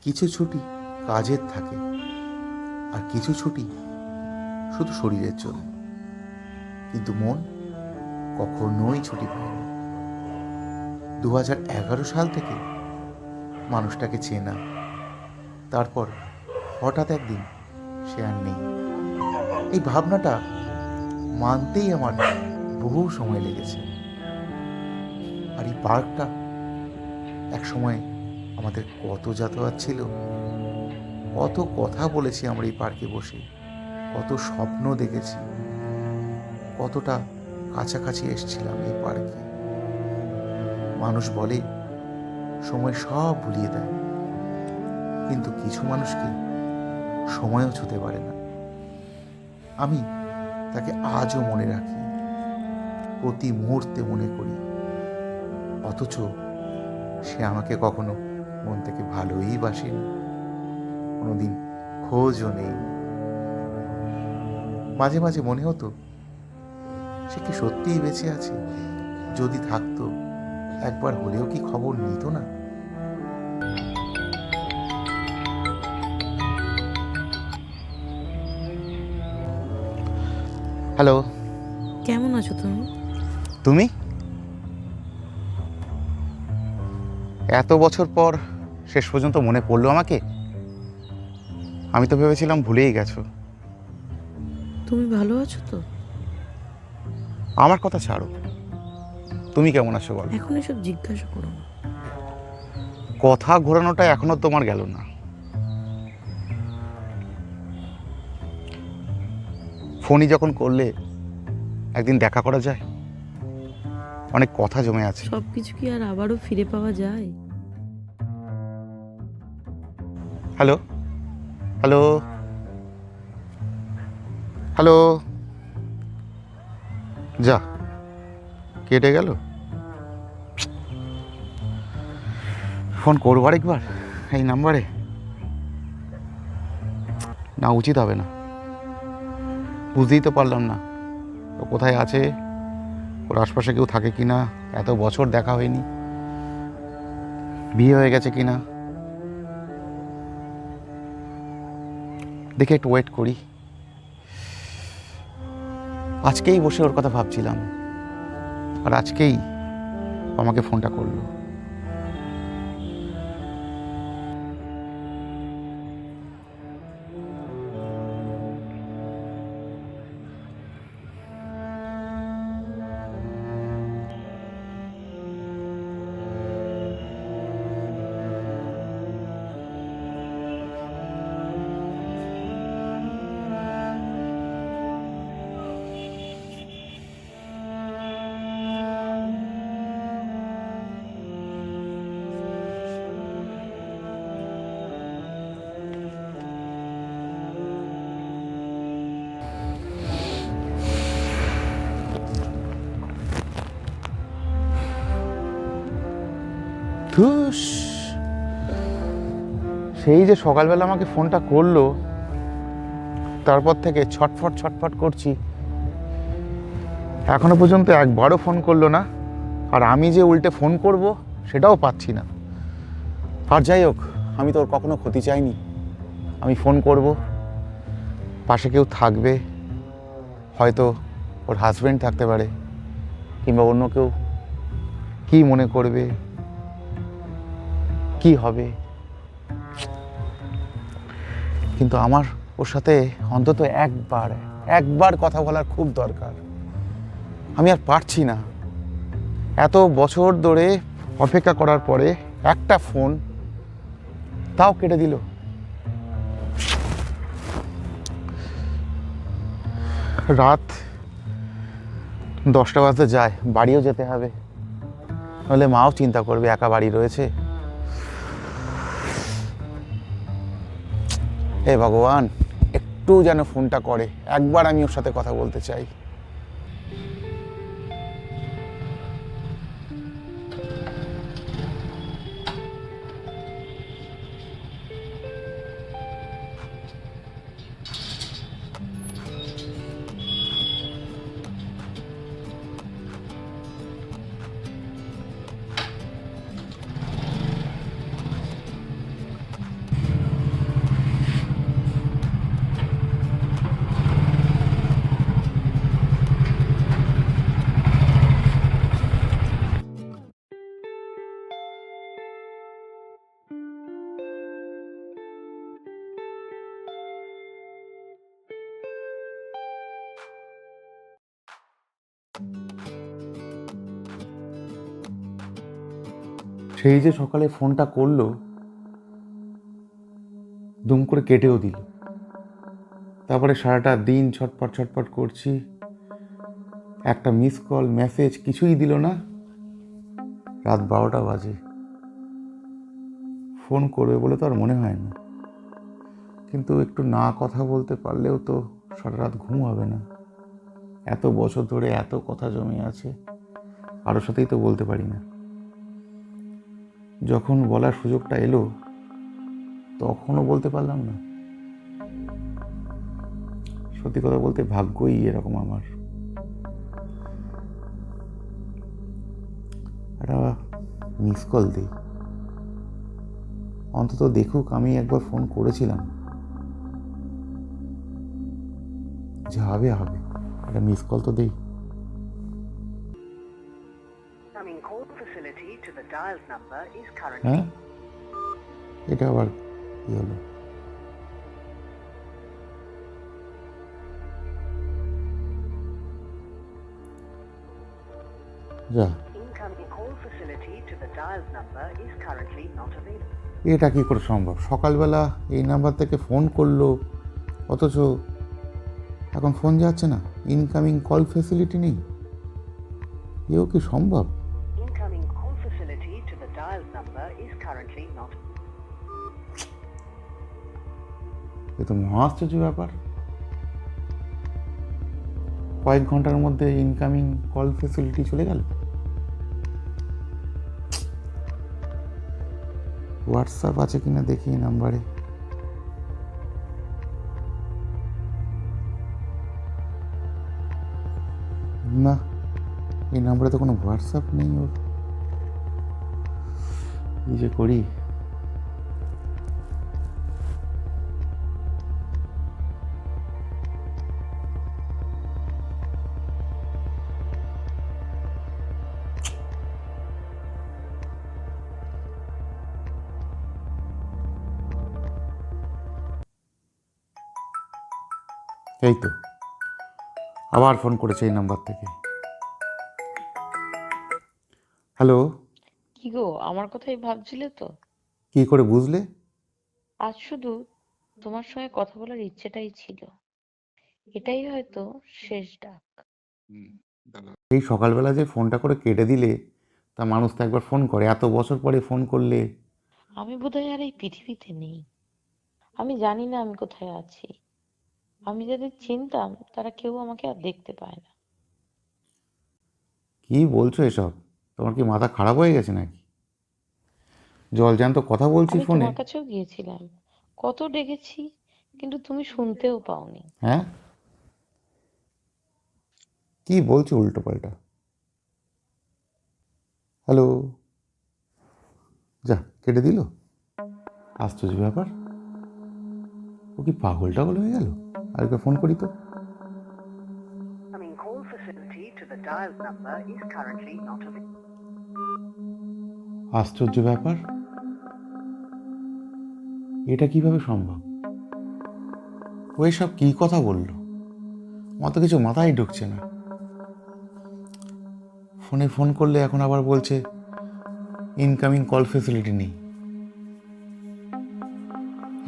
কিছু ছুটি কাজের থাকে, আর কিছু ছুটি শুধু শরীরের জন্য। কিন্তু মন কখনোই ছুটি পায় না। 2011 সাল থেকে মানুষটাকে চেনা, তারপর হঠাৎ একদিন সে আর নেই। এই ভাবনাটা মানতেই আমার বহু সময় লেগেছে। আর এই পার্কটা এক সময় আমাদের কত যাতায়াত ছিল, কত কথা বলেছি আমরা এই পার্কে বসে, কত স্বপ্ন দেখেছি, কতটা কাছাকাছি এসেছিলাম এই পার্কে। মানুষ বলে সময় সব ভুলিয়ে দেয়, কিন্তু কিছু মানুষকে সময়ও ছুতে পারে না। আমি তাকে আজও মনে রাখি, প্রতি মুহূর্তে মনে করি, অথচ সে আমাকে কখনো মন থেকে ভালোই বাসেনি, কোনোদিন খোঁজও নেই। মাঝে মাঝে মনে হতো সে কি সত্যিই বেঁচে আছে? যদি থাকতো একবার হলেও কি খবর নিত না? হ্যালো। কেমন আছো তুমি? তুমি এত বছর পর শেষ পর্যন্ত মনে পড়লো আমাকে? আমি তো ভেবেছিলাম ভুলেই গেছো। তুমি ভালো আছো তো? আমার কথা ছাড়ো, তুমি কেমন আছো বলো। এখন এসব জিজ্ঞাসা করো না। কথা ঘোরানোটা এখনো তোমার গেল না। ফোনই যখন করলে, একদিন দেখা করা যায়? অনেক কথা জমে আছে। সব কিছু কি আর আবারও ফিরে পাওয়া যায়? হ্যালো হ্যালো হ্যালো, যা কেটে গেল। ফোন করবো আরেকবার এই নাম্বারে? না, উচিত হবে না। বুঝতেই তো পারলাম না ও কোথায় আছে, ওর আশপাশে কেউ থাকে কি না, এত বছর দেখা হয়নি, বিয়ে হয়ে গেছে কি না। দেখে একটু ওয়েট করি। আজকেই বসে ওর কথা ভাবছিলাম, আর আজকেই আমাকে ফোনটা করলো। ধুস, সেই যে সকালবেলা আমাকে ফোনটা করলো, তারপর থেকে ছটফট ছটফট করছি। এখনো পর্যন্ত একবারও ফোন করলো না, আর আমি যে উল্টে ফোন করব সেটাও পাচ্ছি না। আর যাই হোক, আমি তো ওর কখনো ক্ষতি চাইনি। আমি ফোন করব, পাশে কেউ থাকবে, হয়তো ওর হাজব্যান্ড থাকতে পারে, কিংবা অন্য কেউ। কি মনে করবে, কি হবে? কিন্তু আমার ওর সাথে অন্তত একবার কথা বলার খুব দরকার। আমি আর পারছি না। এত বছর ধরে অপেক্ষা করার পরে একটা ফোন, তাও কেটে দিল। রাত 10টা বাজতে যায়, বাড়িও যেতে হবে, নাহলে মাও চিন্তা করবে একা বাড়ি রয়েছে। হে ভগবান, একটু যেন ফোনটা করে, একবার আমি ওর সাথে কথা বলতে চাই। সেই যে সকালে ফোনটা করলো, দুম করে কেটেও দিল। তারপরে সারাটা দিন ছটপট ছটপট করছি, একটা মিস কল মেসেজ কিছুই দিল না। রাত 12টা বাজে। ফোন করবে বলে তো আর মনে হয় না, কিন্তু একটু না কথা বলতে পারলেও তো সারা রাত ঘুম হবে না। এত বছর ধরে এত কথা জমে আছে, কারোর সাথেই তো বলতে পারি না। যখন বলার সুযোগটা এলো তখনও বলতে পারলাম না। সত্যি কথা বলতে ভাগ্যই এরকম আমার। একটা মিস কল দিই, অন্তত দেখুক আমি একবার ফোন করেছিলাম। যা হবে হবে, একটা মিস কল তো দিই। হ্যাঁ, এটা আবার কি হলো? যা, এটা কি করে সম্ভব? সকালবেলা এই নাম্বার থেকে ফোন করলো, অথচ এখন ফোন যাচ্ছে না, ইনকামিং কল ফেসিলিটি নেই। এও কি সম্ভব? এ তো মহা আশ্চর্য ব্যাপার। কয়েক ঘন্টার মধ্যে ইনকামিং কল ফেসিলিটি চলে গেল। হোয়াটসঅ্যাপ আছে কিনা দেখি এই নাম্বারে। না, এই নাম্বারে তো কোনো হোয়াটসঅ্যাপ নেই ওর। কি যে করি। এই তো আবার ফোন করেছে এই নাম্বার থেকে। হ্যালো। কি গো, আমার কথাই ভাবছিলে তো? কি করে বুঝলে? আজ শুধু তোমার সঙ্গে কথা বলার ইচ্ছেটাই ছিল। এটাই হয়তো শেষ ডাক। এই সকালবেলা যে ফোনটা করে কেটে দিলে, তা মানুষ তো একবার ফোন করে, এত বছর পরে ফোন করলে। আমি বোধহয় আর এই পৃথিবীতে নেই। আমি জানি না আমি কোথায় আছি। আমি যাদের চিনতাম তারা কেউ আমাকে আর দেখতে পায় না। কি বলছো এসব? তোমার কি মাথা খারাপ হয়ে গেছে নাকি? জলজ্যান্ত কথা বলছি আমি ফোনে। তোমার কাছেও গিয়েছিলাম, কত ডেকেছি, কিন্তু তুমি শুনতেও পাওনি। হ্যাঁ, কি বলছো উল্টো পাল্টা? হ্যালো। যা, কেটে দিল। আশ্চর্য ব্যাপার, ও কি পাগল টাগল হয়ে গেল? আরেকবার ফোন করি তো। আশ্চর্য ব্যাপার, এটা কিভাবে সম্ভব? ও এসব কি কথা বললো? আমার তো কিছু মাথায় ঢুকছে না। ফোনে ফোন করলে এখন আবার বলছে ইনকামিং কল ফেসিলিটি নেই।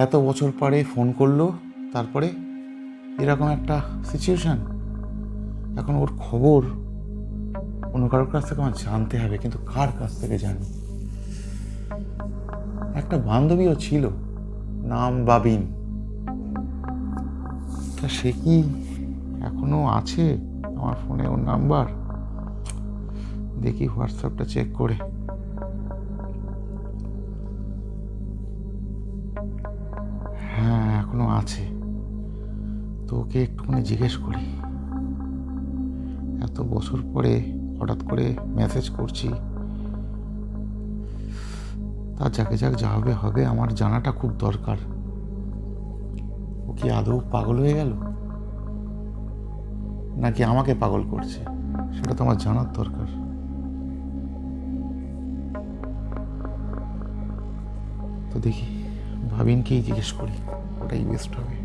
এত বছর পরে ফোন করলো, তারপরে এরকম একটা সিচুয়েশান। এখন ওর খবর অন্য কারোর কাছ থেকে আমার জানতে হবে, কিন্তু কার কাছ থেকে জানি? একটা বান্ধবীও ছিল, নাম বাবিন। তা সে কি এখনো আছে আমার ফোনে ওর নাম্বার? দেখি হোয়াটসঅ্যাপটা চেক করে। হ্যাঁ, এখনো আছে। তো ওকে একটুখানি জিজ্ঞেস করি। এত বছর পরে হঠাৎ করে মেসেজ করছি, তা যাকে যাক যা হবে হবে, আমার জানাটা খুব দরকার। ও কি আদৌ পাগল হয়ে গেল, নাকি আমাকে পাগল করছে, সেটা তো আমার জানার দরকার। তো দেখি ভাবিনকেই জিজ্ঞেস করি, ওটাই বেস্ট হবে।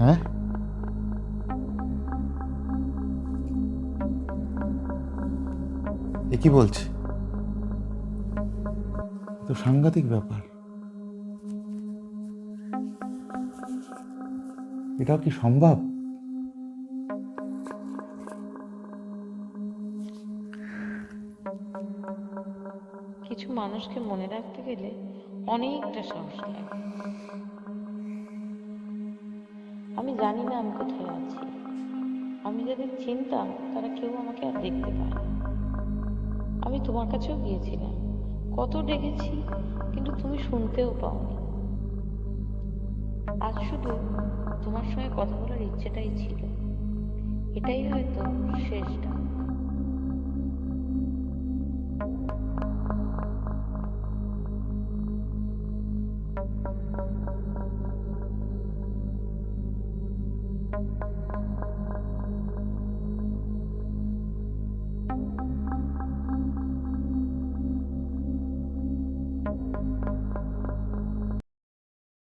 হ্যাঁ, এ কি বলছে? তো সাংঘাতিক ব্যাপার। এটাও কি সম্ভব? কিছু মানুষকে মনে রাখতে গেলে অনেকটা সাহস লাগে। আমি জানি না আমি কোথায় আছি। আমি যাদের চিনতাম তারা কেউ আমাকে আর দেখতে পায় না। আমি তোমার কাছেও গিয়েছিলাম, কত ডেকেছি, কিন্তু তুমি শুনতেও পাওনি। আজ শুধু তোমার সঙ্গে কথা বলার ইচ্ছেটাই ছিল। এটাই হয়তো শেষ ডাক।